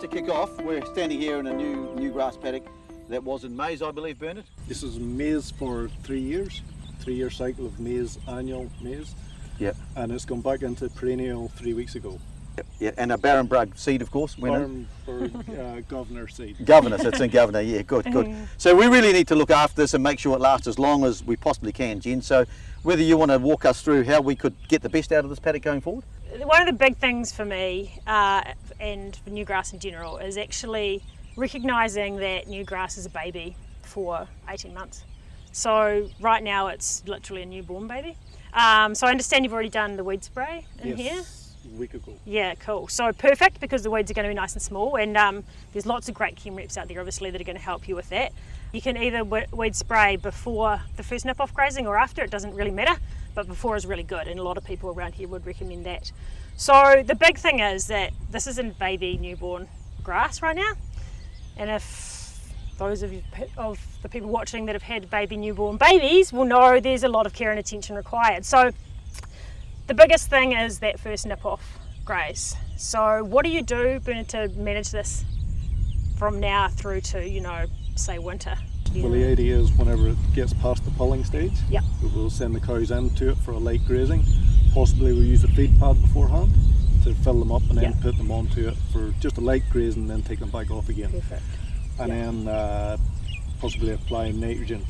to kick off, we're standing here in a new grass paddock that was in maize, I believe, Bernard? This is maize for 3 years, 3-year cycle of maize, annual maize. Yep. And it's gone back into perennial 3 weeks ago. Yeah, and a Barenbrug seed, of course. Barenbrug governor seed. Governor, so it's in governor, yeah, good. So we really need to look after this and make sure it lasts as long as we possibly can, Jen. So whether you want to walk us through how we could get the best out of this paddock going forward? One of the big things for me and for new grass in general is actually recognising that new grass is a baby for 18 months. So right now it's literally a newborn baby. So I understand you've already done the weed spray in here? A week ago. Yeah, cool. So perfect, because the weeds are going to be nice and small, and there's lots of great chem reps out there obviously that are going to help you with that. You can either weed spray before the first nip off grazing or after, it doesn't really matter, but before is really good, and a lot of people around here would recommend that. So the big thing is that this is in baby newborn grass right now, and if those of the people watching that have had baby newborn babies will know there's a lot of care and attention required. So the biggest thing is that first nip off graze. So what do you do, Bernard, to manage this from now through to, say winter? Well, the idea is whenever it gets past the pulling stage, yep, we'll send the cows into it for a light grazing. Possibly we'll use a feed pad beforehand to fill them up and then put them onto it for just a light grazing and then take them back off again. Perfect. And then possibly apply nitrogen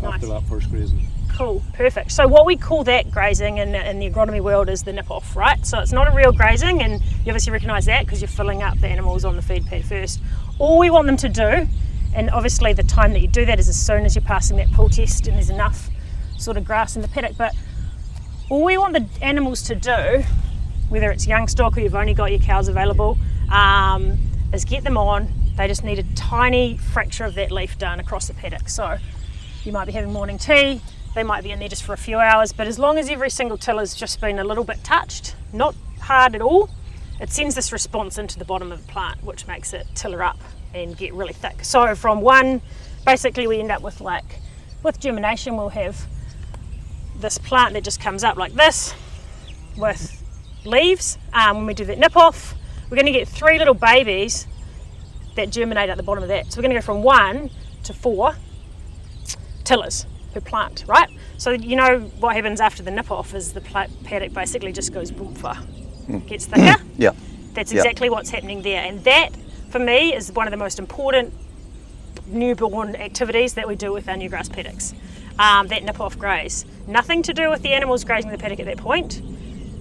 after that first grazing. Cool, perfect. So what we call that grazing in the agronomy world is the nip off, right? So it's not a real grazing, and you obviously recognise that because you're filling up the animals on the feed pad first. All we want them to do, and obviously the time that you do that is as soon as you're passing that pull test and there's enough sort of grass in the paddock, but all we want the animals to do, whether it's young stock or you've only got your cows available, is get them on. They just need a tiny fracture of that leaf done across the paddock. So you might be having morning tea, they might be in there just for a few hours, but as long as every single tiller's just been a little bit touched, not hard at all, it sends this response into the bottom of the plant, which makes it tiller up and get really thick. So from one, basically we end up with with germination, we'll have this plant that just comes up like this with leaves. When we do that nip off, we're going to get 3 little babies that germinate at the bottom of that. So we're going to go from 1 to 4 tillers per plant, right? So what happens after the nip off is the paddock basically just goes boomfa, gets thicker. Yeah. That's exactly what's happening there, and that for me is one of the most important newborn activities that we do with our new grass paddocks. That nip off graze. Nothing to do with the animals grazing the paddock at that point.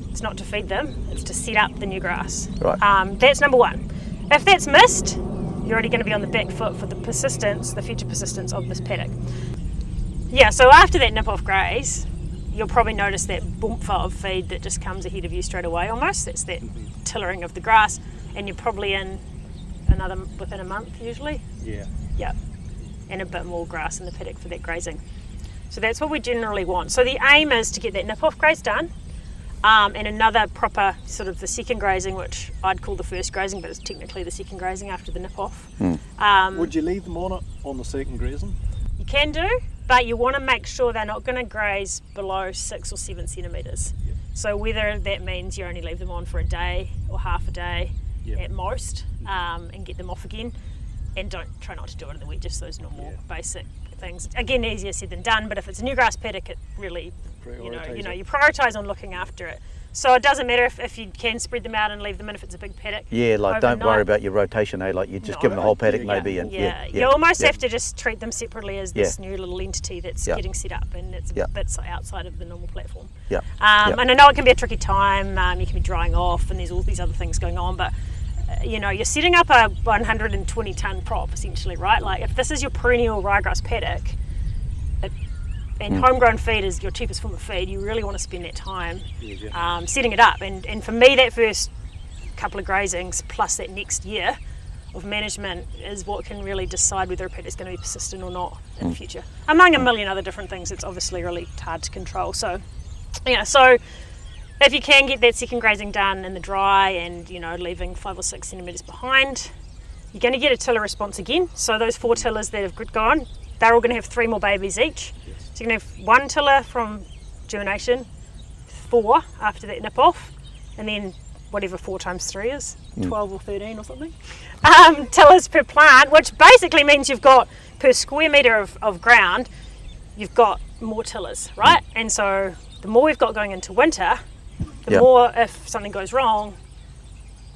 It's not to feed them, it's to set up the new grass. Right. That's number one. If that's missed, you're already going to be on the back foot for the future persistence of this paddock. Yeah, so after that nip off graze, you'll probably notice that boomfa of feed that just comes ahead of you straight away almost. That's that tillering of the grass, and you're probably in within a month usually. Yeah. Yeah, and a bit more grass in the paddock for that grazing. So that's what we generally want. So the aim is to get that nip off graze done, and another proper sort of the second grazing, which I'd call the first grazing, but it's technically the second grazing after the nip off. Would you leave them on it on the second grazing? You can do, but you want to make sure they're not going to graze below 6 or 7 centimetres. Yep. So whether that means you only leave them on for a day or half a day at most, and get them off again, and try not to do it in the wet, just those normal basic things. Again, easier said than done, but if it's a new grass paddock, it really, you prioritise on looking after it. So it doesn't matter if you can spread them out and leave them in if it's a big paddock. Yeah, don't worry about your rotation, Like you just give them the whole paddock maybe. And you almost have to just treat them separately as this new little entity that's getting set up, and it's bits outside of the normal platform. And I know it can be a tricky time, you can be drying off and there's all these other things going on, but you're setting up a 120 tonne prop essentially, right? Like if this is your perennial ryegrass paddock, and homegrown feed is your cheapest form of feed, you really want to spend that time setting it up. And for me, that first couple of grazings plus that next year of management is what can really decide whether a paddock is going to be persistent or not in the future. Among a million other different things, it's obviously really hard to control. So, so if you can get that second grazing done in the dry and, leaving 5 or 6 centimetres behind, you're going to get a tiller response again. So those 4 tillers that have gone, they're all going to have 3 more babies each. So you're going to have 1 tiller from germination, 4 after that nip off, and then whatever 4 times 3 is, 12 or 13 or something, tillers per plant, which basically means you've got per square metre of ground, you've got more tillers, right? And so the more we've got going into winter, the more, if something goes wrong,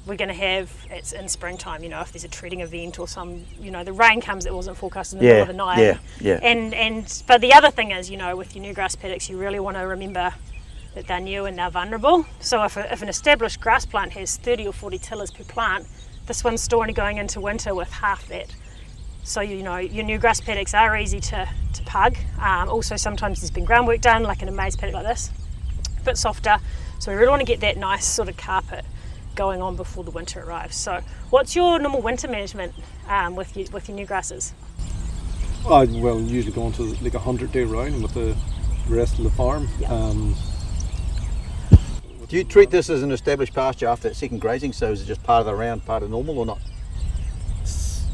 we're going to have, it's in springtime, you know, if there's a treading event or some, you know, the rain comes that wasn't forecast in the middle of the night. But the other thing is, you know, with your new grass paddocks, you really want to remember that they're new and they're vulnerable. So if an established grass plant has 30 or 40 tillers per plant, this one's still only going into winter with half that. So, you know, your new grass paddocks are easy to pug. Also, sometimes there's been groundwork done, like in a maize paddock like this, a bit softer. So we really want to get that nice sort of carpet going on before the winter arrives. So what's your normal winter management with your new grasses? I will usually go into like a 100-day round with the rest of the farm. Do you treat this as an established pasture after that second grazing? So is it just part of the round, part of normal, or not?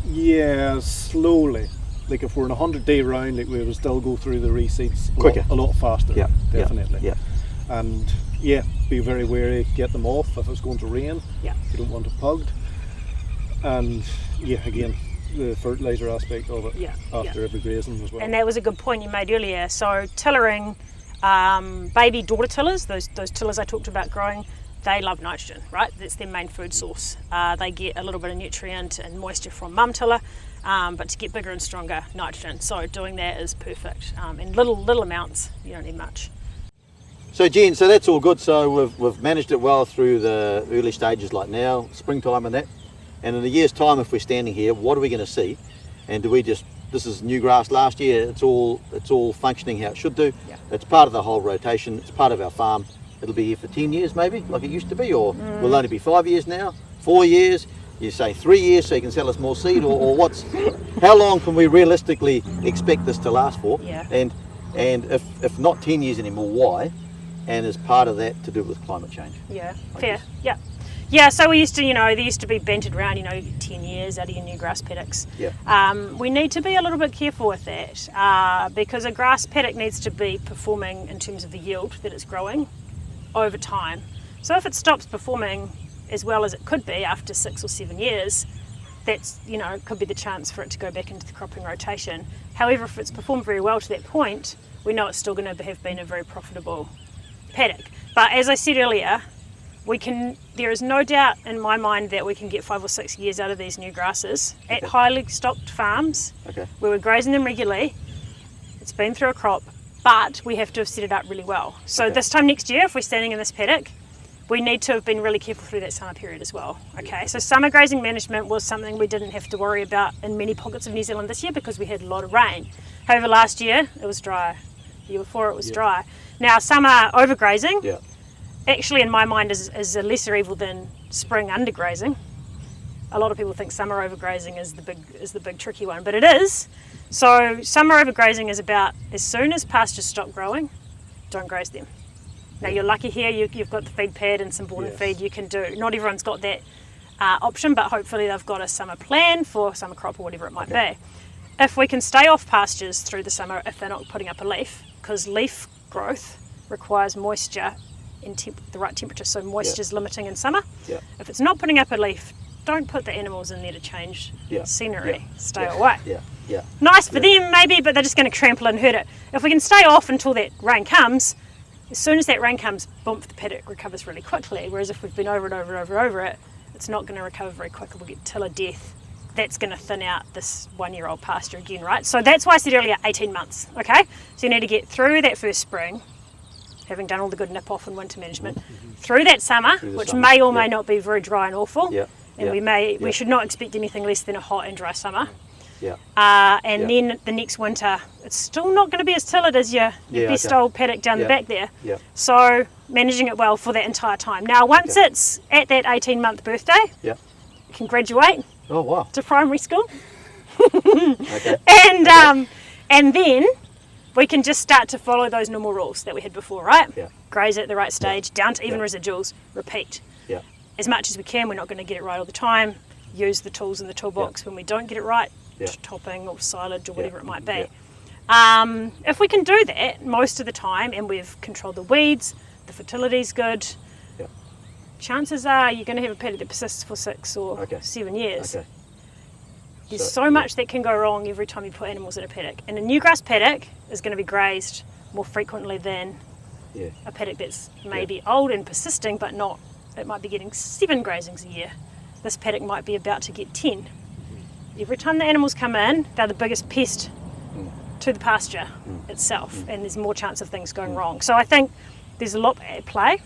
Yeah, slowly. Like if we're in a 100-day round, like we will still go through the reseeds quicker, a lot faster. Yeah, definitely. Yeah. And be very wary, get them off if it's going to rain. Yeah. You don't want it pugged. And again, the fertiliser aspect of it after every grazing as well. And that was a good point you made earlier. So tillering, baby daughter tillers, those tillers I talked about growing, they love nitrogen, right? That's their main food source. They get a little bit of nutrient and moisture from mum tiller, but to get bigger and stronger, nitrogen. So doing that is perfect. In little amounts, you don't need much. So Jen, so that's all good. So we've managed it well through the early stages like now, springtime and that. And in a year's time, if we're standing here, what are we going to see? And do we just, this is new grass last year, it's all functioning how it should do. Yeah. It's part of the whole rotation, it's part of our farm. It'll be here for 10 years maybe, like it used to be, or will only be 5 years now, 4 years, you say 3 years so you can sell us more seed, or how long can we realistically expect this to last for? Yeah. And if not 10 years anymore, why? And is part of that to do with climate change? Yeah, I fair. guess. Yeah, so we used to, they used to be bented around, 10 years out of your new grass paddocks. Yeah. We need to be a little bit careful with that because a grass paddock needs to be performing in terms of the yield that it's growing over time. So if it stops performing as well as it could be after 6 or 7 years, that's, could be the chance for it to go back into the cropping rotation. However, if it's performed very well to that point, we know it's still going to have been a very profitable paddock. But as I said earlier, there is no doubt in my mind that we can get 5 or 6 years out of these new grasses at highly stocked farms where we're grazing them regularly. It's been through a crop, but we have to have set it up really well. So this time next year, if we're standing in this paddock, we need to have been really careful through that summer period as well. Okay, so summer grazing management was something we didn't have to worry about in many pockets of New Zealand this year because we had a lot of rain. However, last year it was dry. The year before it was dry. Now, summer overgrazing, actually in my mind is a lesser evil than spring undergrazing. A lot of people think summer overgrazing is the big tricky one, but it is. So summer overgrazing is about as soon as pastures stop growing, don't graze them. Now you're lucky here, you've got the feed pad and some board and feed you can do. Not everyone's got that option, but hopefully they've got a summer plan for summer crop or whatever it might be. If we can stay off pastures through the summer if they're not putting up a leaf, because leaf growth requires moisture in the right temperature, so moisture's limiting in summer. If it's not putting up a leaf, don't put the animals in there to change scenery. Stay away. Nice for them maybe, but they're just going to trample and hurt it. If we can stay off until that rain comes, as soon as that rain comes, boom, the paddock recovers really quickly. Whereas if we've been over it, it's not going to recover very quickly. We'll get tiller death. That's going to thin out this 1-year-old pasture again, right? So that's why I said earlier 18 months, okay? So you need to get through that first spring, having done all the good nip off and winter management, through that summer, which may or may not be very dry and awful, and we should not expect anything less than a hot and dry summer. And then the next winter, it's still not going to be as tilled as your best old paddock down the back there. So managing it well for that entire time. Now, once it's at that 18-month birthday, you can graduate to primary school. And then we can just start to follow those normal rules that we had before, right? Graze at the right stage, down to even residuals, repeat. As much as we can, we're not going to get it right all the time. Use the tools in the toolbox when we don't get it right, topping or silage or whatever it might be. If we can do that most of the time and we've controlled the weeds, the fertility's good, chances are you're going to have a paddock that persists for 6 or Okay. 7 years. Okay. There's so much that can go wrong every time you put animals in a paddock. And a new grass paddock is going to be grazed more frequently than Yeah. a paddock that's maybe old and persisting, but not, it might be getting 7 grazings a year. This paddock might be about to get 10. Every time the animals come in, they're the biggest pest to the pasture itself, and there's more chance of things going wrong. So I think there's a lot at play,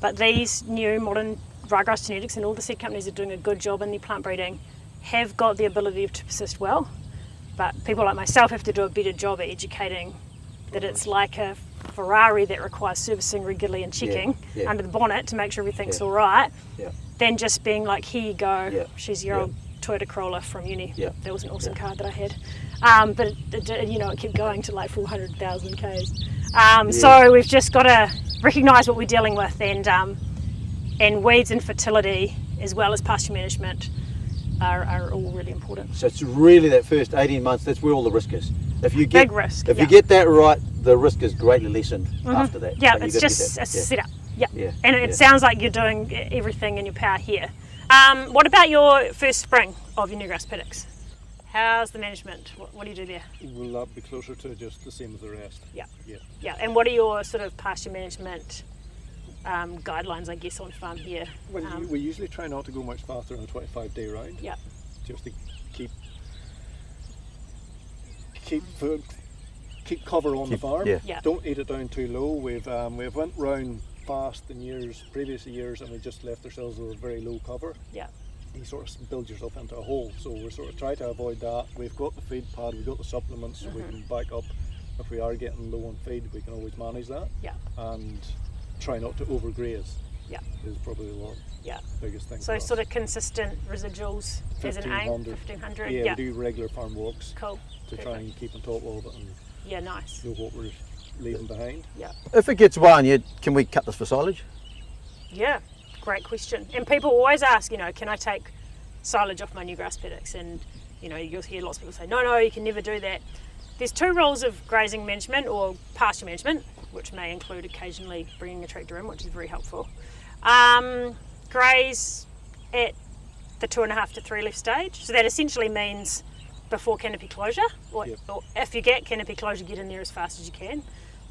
but these new modern ryegrass genetics and all the seed companies are doing a good job in their plant breeding, have got the ability to persist well, but people like myself have to do a better job at educating that it's like a Ferrari that requires servicing regularly and checking Yeah. under the bonnet to make sure everything's Yeah. all right, Yeah. than just being like, here you go, Yeah. she's your Yeah. old Toyota Corolla from uni. Yeah. That was an awesome car that I had. But it kept going to like 400,000 Ks. So we've just got to recognise what we're dealing with, and weeds and fertility as well as pasture management are all really important. So it's really that first 18 months, that's where all the risk is. If you get, Big risk, If yeah. you get that right, the risk is greatly lessened after that. Yeah, But you it's gotta just get a that. setup. Yeah. Yeah. And it Yeah. sounds like you're doing everything in your power here. What about your first spring of your new grass paddocks? How's the management? What do you do there? Will that be closer to just the same as the rest? Yeah. Yeah. Yeah. And what are your sort of pasture management guidelines, I guess, on farm here? Well, we usually try not to go much faster than a 25-day round. Yeah. Just to keep cover on the farm. yeah. Yeah. Don't eat it down too low. We've went round fast in previous years, and we just left ourselves with a very low cover. Yeah. You sort of build yourself into a hole. So we're sort of trying to avoid that. We've got the feed pad, we've got the supplements, so we can back up. If we are getting low on feed, we can always manage that. Yeah. And try not to overgraze. Yeah. Is probably the Yeah. biggest thing. So for us. sort of consistent residuals as an aim. 1500. Yeah, we do regular farm walks Cool. to try Perfect. and keep on top of it and Yeah. Nice. know what we're leaving behind. Yeah. If it gets well, can we cut this for silage? Yeah, great question. And people always ask, can I take silage off my new grass paddocks? And, you'll hear lots of people say, no, you can never do that. There's 2 rules of grazing management or pasture management, which may include occasionally bringing a tractor in, which is very helpful. Graze at the 2.5 to 3 leaf stage. So that essentially means before canopy closure, or if you get canopy closure, get in there as fast as you can.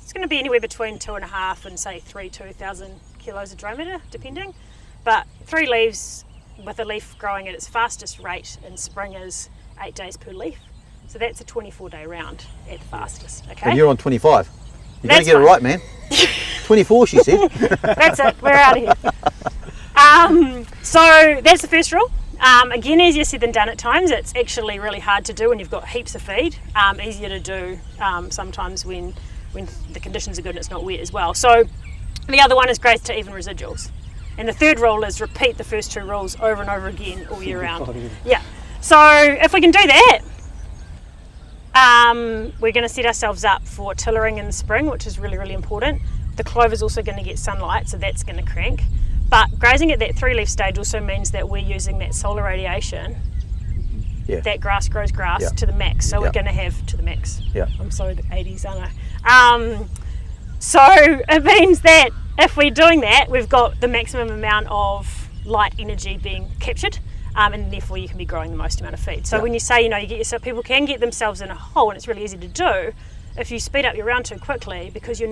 It's going to be anywhere between 2.5 and say 2,000 kilos a dry meter, depending. But 3 leaves with a leaf growing at its fastest rate in spring is 8 days per leaf. So that's a 24-day round at the fastest. Okay. And you're on 25. You're going That's to get it fine. right, man. 24, she said. That's it. We're out of here. So that's the first rule. Again, easier said than done at times. It's actually really hard to do when you've got heaps of feed. Easier to do sometimes when the conditions are good and it's not wet as well. So the other one is graze to even residuals. And the third rule is repeat the first 2 rules over and over again all year round. Yeah. So if we can do that, we're going to set ourselves up for tillering in the spring, which is really, really important. The clover's also going to get sunlight, so that's going to crank. But grazing at that 3 leaf stage also means that we're using that solar radiation. Yeah. That grass grows grass Yeah. to the max. So Yeah. we're going to have to the max. Yeah. I'm sorry, the 80s, aren't I? So it means that if we're doing that, we've got the maximum amount of light energy being captured, and therefore you can be growing the most amount of feed. So when you say, people can get themselves in a hole, and it's really easy to do if you speed up your round too quickly because you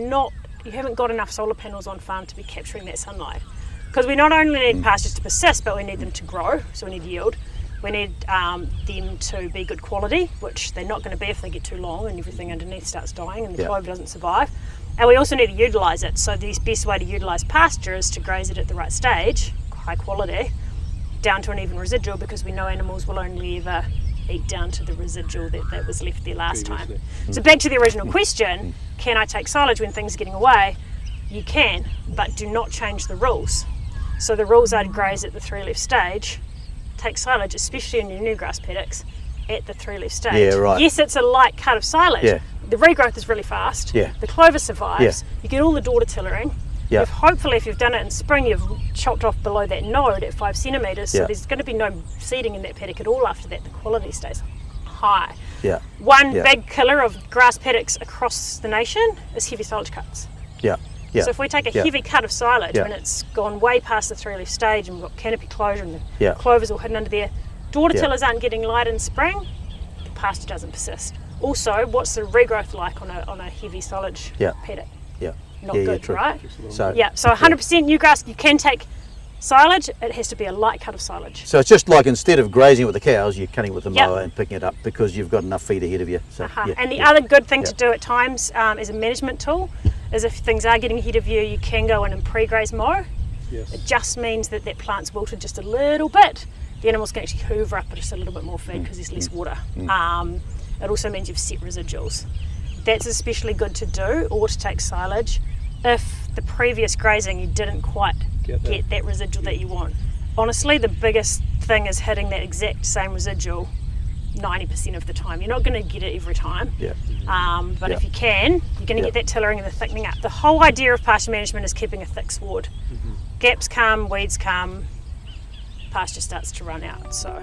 haven't got enough solar panels on farm to be capturing that sunlight. Because we not only need pastures to persist, but we need them to grow, so we need yield. We need them to be good quality, which they're not going to be if they get too long and everything underneath starts dying and the clover doesn't survive. And we also need to utilise it. So the best way to utilise pasture is to graze it at the right stage, high quality, down to an even residual, because we know animals will only ever eat down to the residual that was left there last time. So back to the original question, can I take silage when things are getting away? You can, but do not change the rules. So the rules are to graze at the 3 leaf stage, take silage, especially in your new grass paddocks, at the 3 leaf stage. Yeah, right. Yes, it's a light cut of silage. Yeah. The regrowth is really fast. Yeah. The clover survives. Yeah. You get all the daughter tillering. Yeah. Hopefully, if you've done it in spring, you've chopped off below that node at 5 centimetres. So Yeah. there's going to be no seeding in that paddock at all after that. The quality stays high. Yeah. One Yeah. big killer of grass paddocks across the nation is heavy silage cuts. Yeah. Yeah. So if we take a Yeah. heavy cut of silage Yeah. when it's gone way past the 3 leaf stage and we've got canopy closure and the Yeah. clover's all hidden under there, daughter Yeah. tillers aren't getting light in spring, the pasture doesn't persist. Also, what's the regrowth like on a heavy silage Yeah. paddock? Yeah. Not yeah, good, true. right? So Yeah, so 100% new grass, you can take silage, it has to be a light cut of silage. So it's just like instead of grazing it with the cows, you're cutting it with the Yep. mower and picking it up because you've got enough feed ahead of you. So, yeah, And the yeah. other good thing to Yeah. do at times as a management tool is if things are getting ahead of you, you can go in and pre-graze mow. Yes. It just means that that plant's wilted just a little bit. The animals can actually hoover up just a little bit more feed because there's less water. It also means you've set residuals. That's especially good to do, or to take silage, if the previous grazing you didn't quite get that residual that you want. Honestly, the biggest thing is hitting that exact same residual 90% of the time. You're not going to get it every time. Yeah. But Yeah. if you can, you're going to get that tillering and the thickening up. The whole idea of pasture management is keeping a thick sward. Gaps come, weeds come, pasture starts to run out. So.